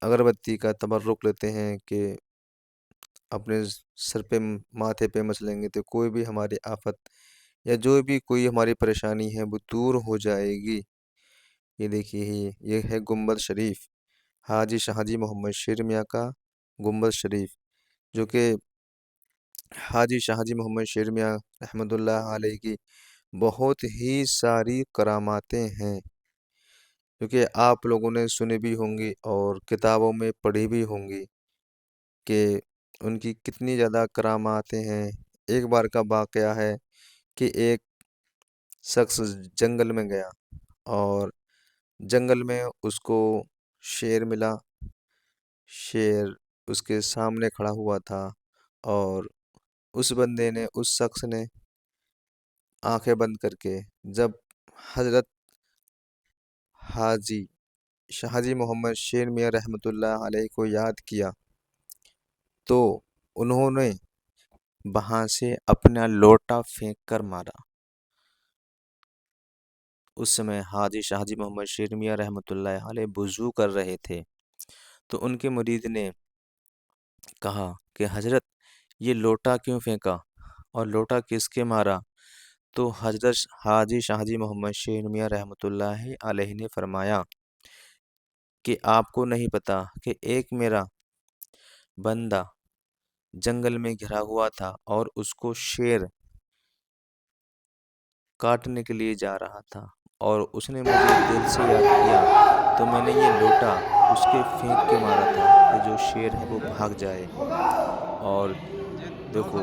अगरबत्ती का तबर्रुक लेते हैं कि अपने सर पे माथे पे मसलेंगे तो कोई भी हमारी आफत या जो भी कोई हमारी परेशानी है वो दूर हो जाएगी। ये देखिए ये है गुम्बद शरीफ, हाजी शाहजी मोहम्मद शेर मियाँ का गुम्बद शरीफ, जो कि हाजी शाहजी मोहम्मद शेर मियाँ रहमतुल्लाह अलैह की बहुत ही सारी करामातें हैं, जो कि आप लोगों ने सुनी भी होंगी और किताबों में पढ़ी भी होंगी कि उनकी कितनी ज़्यादा करामातें हैं। एक बार का वाक़या है कि एक शख्स जंगल में गया और जंगल में उसको शेर मिला। शेर उसके सामने खड़ा हुआ था और उस बंदे ने, उस शख्स ने आंखें बंद करके जब हज़रत हाजी शाहजी मोहम्मद शेर मियाँ रहमतुल्लाह अलैह को याद किया तो उन्होंने वहां से अपना लोटा फेंक कर मारा। उस समय हाजी शाहजी मोहम्मद शेर मियाँ रहमतुल्लाह अलैह वुज़ू कर रहे थे, तो उनके मुरीद ने कहा कि हजरत ये लोटा क्यों फेंका और लोटा किसके मारा। तो हजरत हाजी शाहजी मोहम्मद शेर मियाँ रहमतुल्लाह अलैह ने फरमाया कि आपको नहीं पता कि एक मेरा बंदा जंगल में घिरा हुआ था और उसको शेर काटने के लिए जा रहा था और उसने मुझे दिल से याद किया, तो मैंने ये लोटा उसके फेंक के मारा था कि जो शेर है वो भाग जाए। और देखो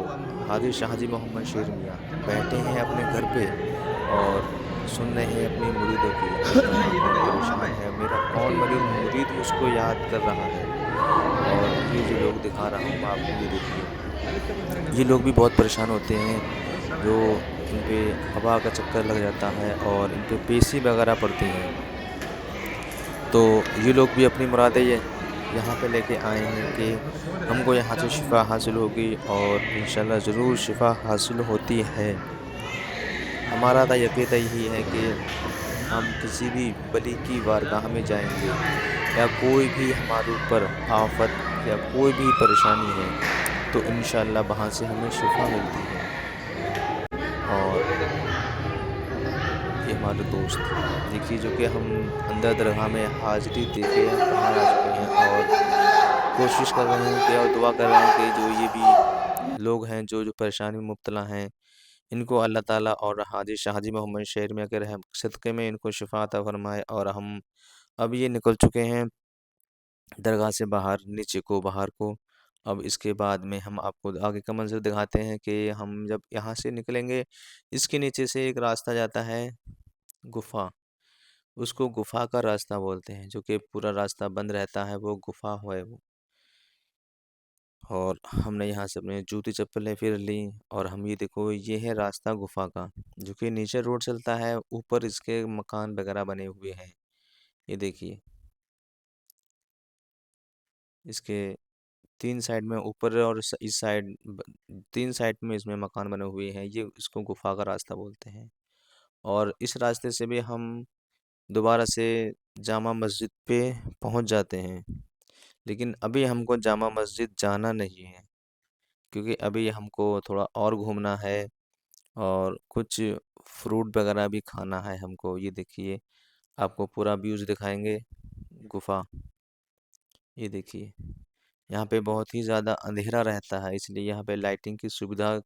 हाजी शाहजी मोहम्मद शेर मियाँ बैठे हैं अपने घर पे और सुन रहे हैं अपनी मुरीदों की कि कहाँ कौन परेशान है, मेरा कौन मरीद मुरीद उसको याद कर रहा है। और ये जो लोग दिखा रहा हूँ मैं आपको, ये देखिए ये लोग भी बहुत परेशान होते हैं, जो इन पे हवा का चक्कर लग जाता है और इन पे पेशी वगैरह पड़ती हैं, तो ये लोग भी अपनी मुरादें ये यहाँ पे लेके आए हैं कि हमको यहाँ से शिफा हासिल होगी और इंशाल्लाह ज़रूर शिफा हासिल होती है। हमारा तो अक़ीदा यही है कि हम किसी भी वली की बारगाह में जाएंगे या कोई भी हमारे ऊपर आफत या कोई भी परेशानी है तो इंशाल्लाह वहाँ से हमें शिफा मिलती है। और ये हमारे दोस्त देखिए जो कि हम अंदर दरगाह में हाज़िरी दे के बाहर आ चुके हैं और कोशिश कर रहे हैं कि और दुआ कर रहे हैं कि जो ये भी लोग हैं जो परेशानी में मुब्तला हैं, इनको अल्लाह ताला और हाजी शाहजी मोहम्मद शेर मियाँ के रहम सदक़े में इनको शिफ़ा अता फ़रमाए। और हम अब ये निकल चुके हैं दरगाह से बाहर, नीचे को बाहर को। अब इसके बाद में हम आपको आगे का मंज़र दिखाते हैं कि हम जब यहाँ से निकलेंगे, इसके नीचे से एक रास्ता जाता है गुफ़ा, उसको गुफ़ा का रास्ता बोलते हैं, जो कि पूरा रास्ता बंद रहता है, वो गुफ़ा है वो। और हमने यहाँ से अपने जूती चप्पलें फिर ली और हम ये देखो ये है रास्ता गुफ़ा का, जो कि नीचे रोड चलता है, ऊपर इसके मकान वगैरह बने हुए हैं। ये देखिए इसके 3 साइड में ऊपर और इस साइड 3 साइड में इसमें मकान बने हुए हैं, ये इसको गुफ़ा का रास्ता बोलते हैं। और इस रास्ते से भी हम दोबारा से जामा मस्जिद पे पहुंच जाते हैं, लेकिन अभी हमको जामा मस्जिद जाना नहीं है, क्योंकि अभी हमको थोड़ा और घूमना है और कुछ फ्रूट वगैरह भी खाना है हमको। ये देखिए आपको पूरा व्यूज़ दिखाएंगे गुफ़ा। ये देखिए यहाँ पे बहुत ही ज़्यादा अंधेरा रहता है, इसलिए यहाँ पे लाइटिंग की सुविधा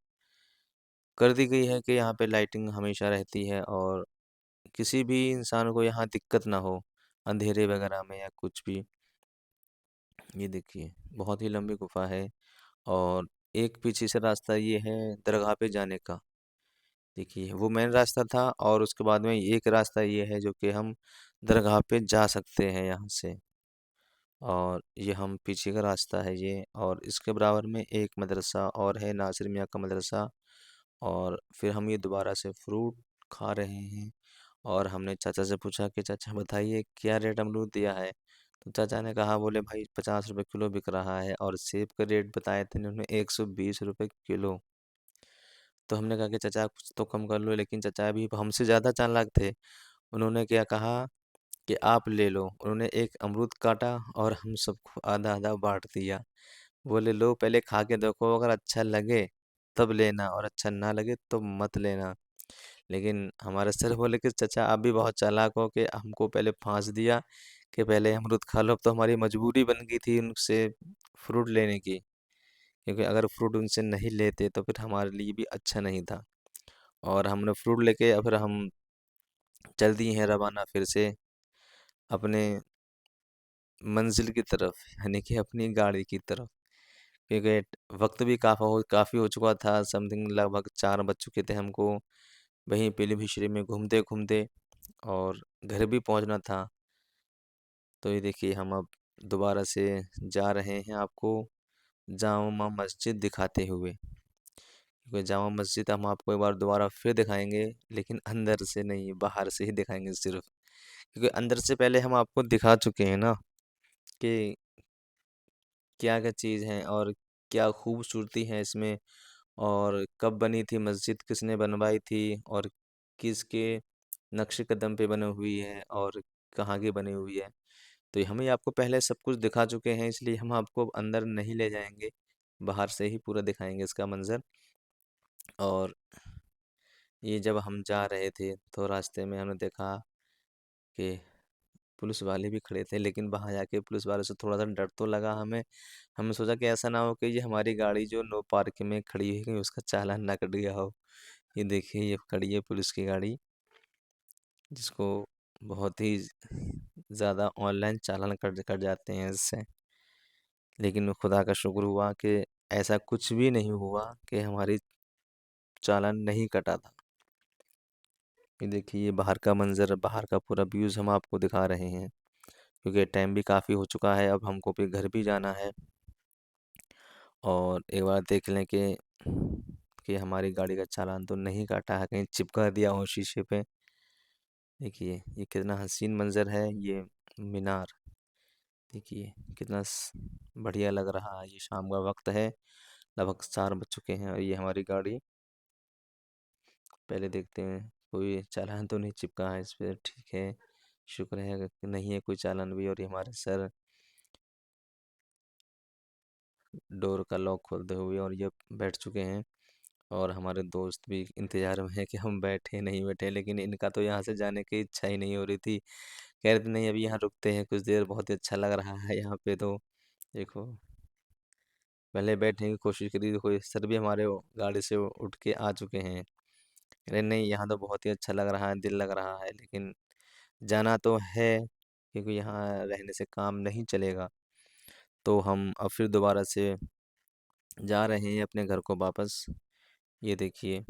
कर दी गई है कि यहाँ पे लाइटिंग हमेशा रहती है और किसी भी इंसान को यहाँ दिक्कत ना हो अंधेरे वगैरह में या कुछ भी। ये देखिए बहुत ही लंबी गुफा है और एक पीछे से रास्ता ये है दरगाह पे जाने का। देखिए वो मेन रास्ता था और उसके बाद में एक रास्ता ये है जो कि हम दरगाह पे जा सकते हैं यहाँ से। और ये हम पीछे का रास्ता है ये, और इसके बराबर में एक मदरसा और है, नासिर मियाँ का मदरसा। और फिर हम ये दोबारा से फ्रूट खा रहे हैं और हमने चाचा से पूछा कि चाचा बताइए क्या रेट अमरूद दिया है। तो चाचा ने कहा, बोले भाई 50 रुपये किलो बिक रहा है, और सेब का रेट बताए थे उन्होंने 120 रुपये किलो। तो हमने कहा कि चाचा कुछ तो कम कर लो, लेकिन चाचा भी हमसे ज़्यादा चालाक थे। उन्होंने क्या कहा कि आप ले लो। उन्होंने एक अमरूद काटा और हम सबको आधा आधा बांट दिया। बोले लो पहले खा के देखो, अगर अच्छा लगे तब लेना, और अच्छा ना लगे तो मत लेना। लेकिन हमारे सर बोले कि चाचा आप भी बहुत चालाक हो, कि हमको पहले फांस दिया कि पहले अमरूद खा लो। अब तो हमारी मजबूरी बन गई थी उनसे फ्रूट लेने की, क्योंकि अगर फ्रूट उनसे नहीं लेते तो फिर हमारे लिए भी अच्छा नहीं था। और हमने फ्रूट लेके अब फिर हम चल दिए हैं रवाना फिर से अपने मंजिल की तरफ, यानी कि अपनी गाड़ी की तरफ, क्योंकि वक्त भी काफ़ी हो चुका था। समथिंग लगभग 4 बज चुके थे हमको वहीं पीलीभीत में घूमते घूमते, और घर भी पहुंचना था। तो ये देखिए हम अब दोबारा से जा रहे हैं आपको जामा मस्जिद दिखाते हुए, क्योंकि जामा मस्जिद हम आपको एक बार दोबारा फिर दिखाएंगे, लेकिन अंदर से नहीं, बाहर से ही दिखाएंगे सिर्फ, क्योंकि अंदर से पहले हम आपको दिखा चुके हैं ना कि क्या क्या चीज़ है और क्या खूबसूरती है इसमें, और कब बनी थी मस्जिद, किसने बनवाई थी, और किसके नक्शे कदम पे बनी हुई है, और कहाँ की बनी हुई है। तो हम ही आपको पहले सब कुछ दिखा चुके हैं, इसलिए हम आपको अंदर नहीं ले जाएंगे, बाहर से ही पूरा दिखाएंगे इसका मंजर। और ये जब हम जा रहे थे तो रास्ते में हमने देखा कि पुलिस वाले भी खड़े थे, लेकिन वहाँ जाके पुलिस वाले से थोड़ा सा डर तो लगा हमें। हमने सोचा कि ऐसा ना हो कि ये हमारी गाड़ी जो नो पार्क में खड़ी है कहीं उसका चालान ना कट गया हो। ये देखिए ये खड़ी है पुलिस की गाड़ी, जिसको बहुत ही ज़्यादा ऑनलाइन चालान कट कट जाते हैं इससे। लेकिन खुदा का शुक्र हुआ कि ऐसा कुछ भी नहीं हुआ कि हमारी चालान नहीं कटा था। ये देखिए ये बाहर का मंजर, बाहर का पूरा व्यूज़ हम आपको दिखा रहे हैं, क्योंकि टाइम भी काफ़ी हो चुका है, अब हमको फिर घर भी जाना है। और एक बार देख लें कि हमारी गाड़ी का चालान तो नहीं काटा है, कहीं चिपका दिया हो शीशे पे। देखिए ये कितना हसीन मंजर है, ये मीनार देखिए कितना बढ़िया लग रहा है। ये शाम का वक्त है, लगभग 4 बज चुके हैं, और ये हमारी गाड़ी पहले देखते हैं कोई चालान तो नहीं चिपका है इस पे। ठीक है, शुक्र है कि नहीं है कोई चालान भी। और ये हमारे सर डोर का लॉक खोलते हुए और ये बैठ चुके हैं, और हमारे दोस्त भी इंतजार में है कि हम बैठे नहीं बैठे, लेकिन इनका तो यहाँ से जाने की इच्छा ही नहीं हो रही थी। कह रहे थे नहीं अभी यहाँ रुकते हैं कुछ देर, बहुत ही अच्छा लग रहा है यहाँ पे। तो देखो पहले बैठने की कोशिश करी, देखो ये सर भी हमारे गाड़ी से उठ के आ चुके हैं। कह रहे नहीं यहाँ तो बहुत ही अच्छा लग रहा है, दिल लग रहा है, लेकिन जाना तो है, क्योंकि यहाँ रहने से काम नहीं चलेगा। तो हम अब फिर दोबारा से जा रहे हैं अपने घर को वापस। ये देखिए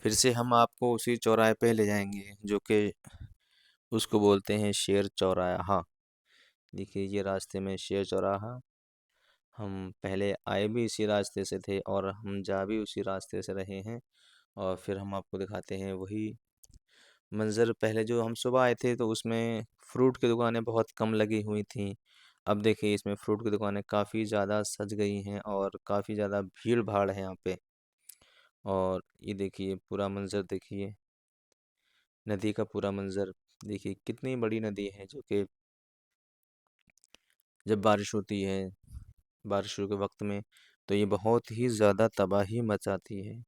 फिर से हम आपको उसी चौराहे पे ले जाएंगे, जो कि उसको बोलते हैं शेर चौराहा। देखिए ये रास्ते में शेर चौराहा, हम पहले आए भी इसी रास्ते से थे और हम जा भी उसी रास्ते से रहे हैं। और फिर हम आपको दिखाते हैं वही मंज़र। पहले जो हम सुबह आए थे तो उसमें फ्रूट की दुकानें बहुत कम लगी हुई थी। अब देखिए इसमें फ्रूट की दुकानें काफ़ी ज़्यादा सज गई हैं, और काफ़ी ज़्यादा भीड़ भाड़ है यहाँ पे। और ये देखिए पूरा मंज़र देखिए, नदी का पूरा मंज़र देखिए, कितनी बड़ी नदी है, जो कि जब बारिश होती है, बारिशों के वक्त में, तो ये बहुत ही ज़्यादा तबाही मचाती है।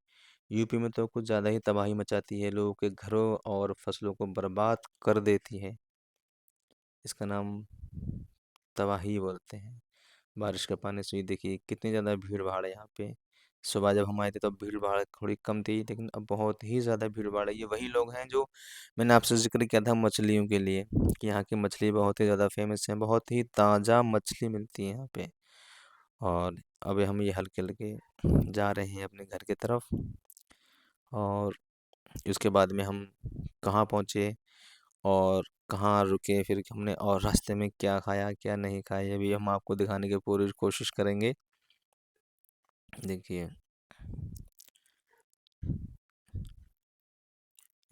यूपी में तो कुछ ज़्यादा ही तबाही मचाती है, लोगों के घरों और फसलों को बर्बाद कर देती है। इसका नाम तबाही बोलते हैं। बारिश का पानी से ही देखिए कितनी ज़्यादा भीड़ भाड़ है यहाँ पे। सुबह जब हम आए थे तब भीड़ भाड़ थोड़ी कम थी, लेकिन अब बहुत ही ज़्यादा भीड़ भाड़ है। ये वही लोग हैं जो मैंने आपसे जिक्र किया था मछलियों के लिए, कि यहाँ की मछली बहुत ही ज़्यादा फेमस है, बहुत ही ताज़ा मछली मिलती है यहाँ पे। और अब हम ये हल्के हल्के जा रहे हैं अपने घर की तरफ। और उसके बाद में हम कहाँ पहुँचे और कहाँ रुके, फिर हमने और रास्ते में क्या खाया क्या नहीं खाया, ये भी हम आपको दिखाने की पूरी कोशिश करेंगे। देखिए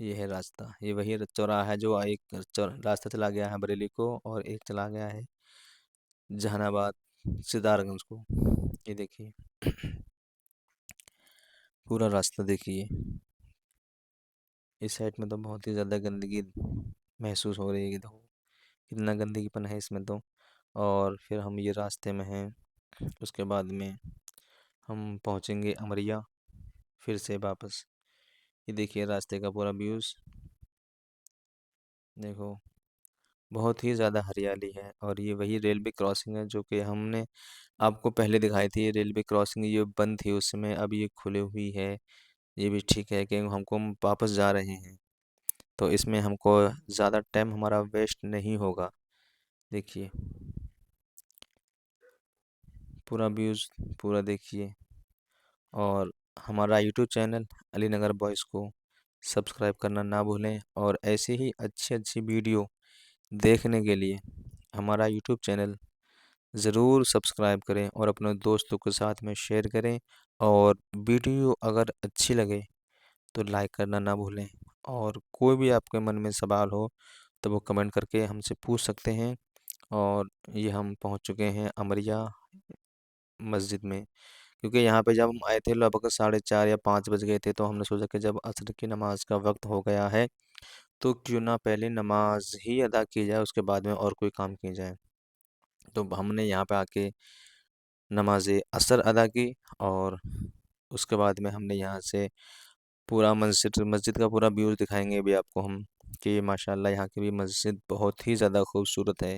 ये है रास्ता, ये वही चौराहा है जो एक रास्ता चला गया है बरेली को, और एक चला गया है जहानाबाद सिद्धार्थगंज को। ये देखिए पूरा रास्ता देखिए। इस साइड में तो बहुत ही ज़्यादा गंदगी महसूस हो रही है, देखो कितना गंदगीपन है इसमें तो। और फिर हम ये रास्ते में हैं, उसके बाद में हम पहुंचेंगे अमरिया फिर से वापस। ये देखिए रास्ते का पूरा व्यूज़ देखो, बहुत ही ज़्यादा हरियाली है। और ये वही रेलवे क्रॉसिंग है जो कि हमने आपको पहले दिखाई थी। ये रेलवे क्रॉसिंग ये बंद थी उस समय, अब ये खुली हुई है। ये भी ठीक है कि हमको हम वापस जा रहे हैं, तो इसमें हमको ज़्यादा टाइम हमारा वेस्ट नहीं होगा। देखिए पूरा व्यूज़ पूरा देखिए। और हमारा यूट्यूब चैनल अलीनगर बॉयज़ को सब्सक्राइब करना ना भूलें, और ऐसी ही अच्छी अच्छी वीडियो देखने के लिए हमारा यूट्यूब चैनल ज़रूर सब्सक्राइब करें और अपने दोस्तों के साथ में शेयर करें। और वीडियो अगर अच्छी लगे तो लाइक करना ना भूलें। और कोई भी आपके मन में सवाल हो तो वो कमेंट करके हमसे पूछ सकते हैं। और ये हम पहुंच चुके हैं अमरिया मस्जिद में, क्योंकि यहाँ पे जब हम आए थे लगभग 4:30 या 5 बज गए थे, तो हमने सोचा कि जब असर की नमाज का वक्त हो गया है तो क्यों ना पहले नमाज ही अदा की जाए, उसके बाद में और कोई काम की जाए। तो हमने यहाँ पे आके नमाज असर अदा की, और उसके बाद में हमने यहाँ से पूरा मस्जिद मस्जिद का पूरा व्यूज़ दिखाएंगे भी आपको हम, कि माशाल्लाह यहाँ की भी मस्जिद बहुत ही ज़्यादा खूबसूरत है।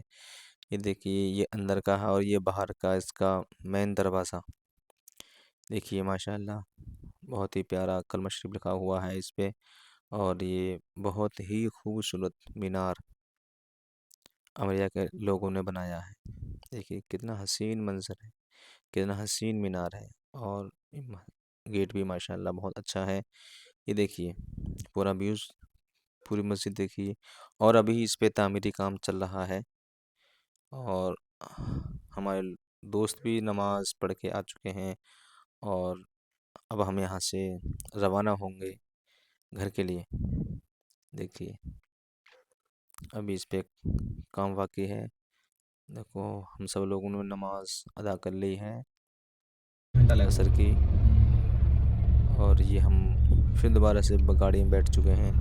ये देखिए ये अंदर का है, और ये बाहर का इसका मेन दरवाज़ा देखिए माशाल्लाह, बहुत ही प्यारा कलमा शरीफ लिखा हुआ है इस पे। और ये बहुत ही खूबसूरत मीनार अमरिया के लोगों ने बनाया है। देखिए कितना हसीन मंजर है, कितना हसीन मीनार है। और गेट भी माशाल्लाह बहुत अच्छा है। ये देखिए पूरा व्यूज़, पूरी मस्जिद देखिए। और अभी इस पे तामीरी काम चल रहा है। और हमारे दोस्त भी नमाज पढ़ के आ चुके हैं, और अब हम यहाँ से रवाना होंगे घर के लिए। देखिए अभी इस पे काम बाकी है। देखो हम सब लोगों ने नमाज अदा कर ली है असर की, और ये हम फिर दोबारा से गाड़ी में बैठ चुके हैं।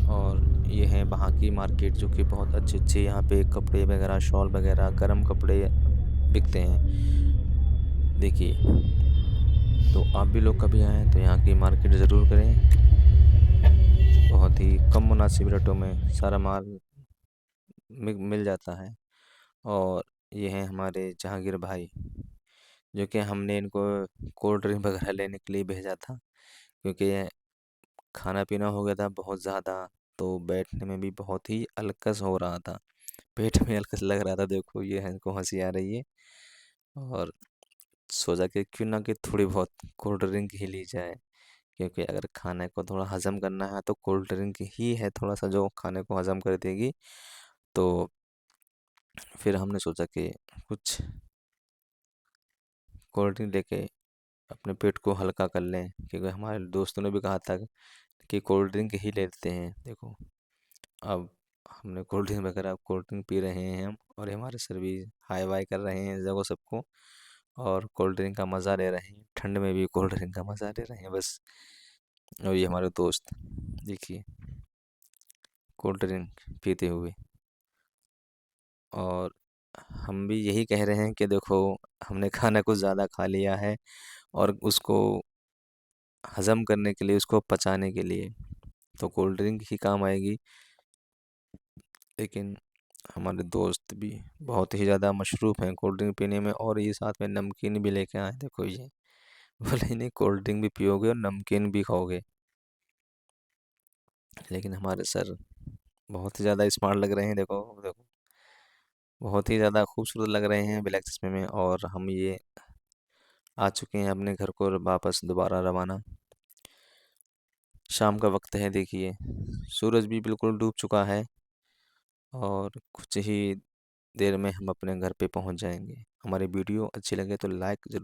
और ये है वहाँ की मार्केट जो कि बहुत अच्छे अच्छे यहाँ पे कपड़े वगैरह, शॉल वगैरह, गर्म कपड़े बिकते हैं। देखिए तो आप भी लोग कभी आएँ तो यहाँ की मार्केट ज़रूर करें। बहुत ही कम मुनासिब रेटों में सारा माल मिल जाता है। और ये हैं हमारे जहांगीर भाई, जो कि हमने इनको कोल्ड ड्रिंक वगैरह लेने के लिए भेजा था, क्योंकि ये खाना पीना हो गया था बहुत ज़्यादा, तो बैठने में भी बहुत ही अलकस हो रहा था, पेट में अलकस लग रहा था। देखो ये है, इनको हंसी आ रही है। और सोचा कि क्यों ना कि थोड़ी बहुत कोल्ड ड्रिंक ही ली जाए, क्योंकि अगर खाने को थोड़ा हजम करना है तो कोल्ड ड्रिंक ही है थोड़ा सा जो खाने को हजम कर देगी। तो फिर हमने सोचा कि कुछ कोल्ड ड्रिंक लेके अपने पेट को हल्का कर लें, क्योंकि हमारे दोस्तों ने भी कहा था कि कोल्ड ड्रिंक ही लेते हैं। देखो अब हमने कोल्ड ड्रिंक वगैरह कोल्ड ड्रिंक पी रहे हैं हम, और हमारे सर भी हाई वाई कर रहे हैं जगह सबको, और कोल्ड ड्रिंक का मज़ा ले रहे हैं, ठंड में भी कोल्ड ड्रिंक का मज़ा ले रहे हैं बस। और ये हमारे दोस्त देखिए कोल्ड ड्रिंक पीते हुए। और हम भी यही कह रहे हैं कि देखो हमने खाना कुछ ज़्यादा खा लिया है, और उसको हज़म करने के लिए, उसको पचाने के लिए तो कोल्ड ड्रिंक ही काम आएगी। लेकिन हमारे दोस्त भी बहुत ही ज़्यादा मशरूफ़ हैं कोल्ड ड्रिंक पीने में, और ये साथ में नमकीन भी लेके आए। देखो ये बोले नहीं कोल्ड ड्रिंक भी पियोगे और नमकीन भी खाओगे। लेकिन हमारे सर बहुत ही ज़्यादा स्मार्ट लग रहे हैं। देखो देखो बहुत ही ज़्यादा खूबसूरत लग रहे हैं ब्लैक चश्मे में। और हम ये आ चुके हैं अपने घर को वापस दोबारा रवाना। शाम का वक्त है, देखिए सूरज भी बिल्कुल डूब चुका है, और कुछ ही देर में हम अपने घर पे पहुंच जाएंगे। हमारी वीडियो अच्छी लगे तो लाइक ज़रूर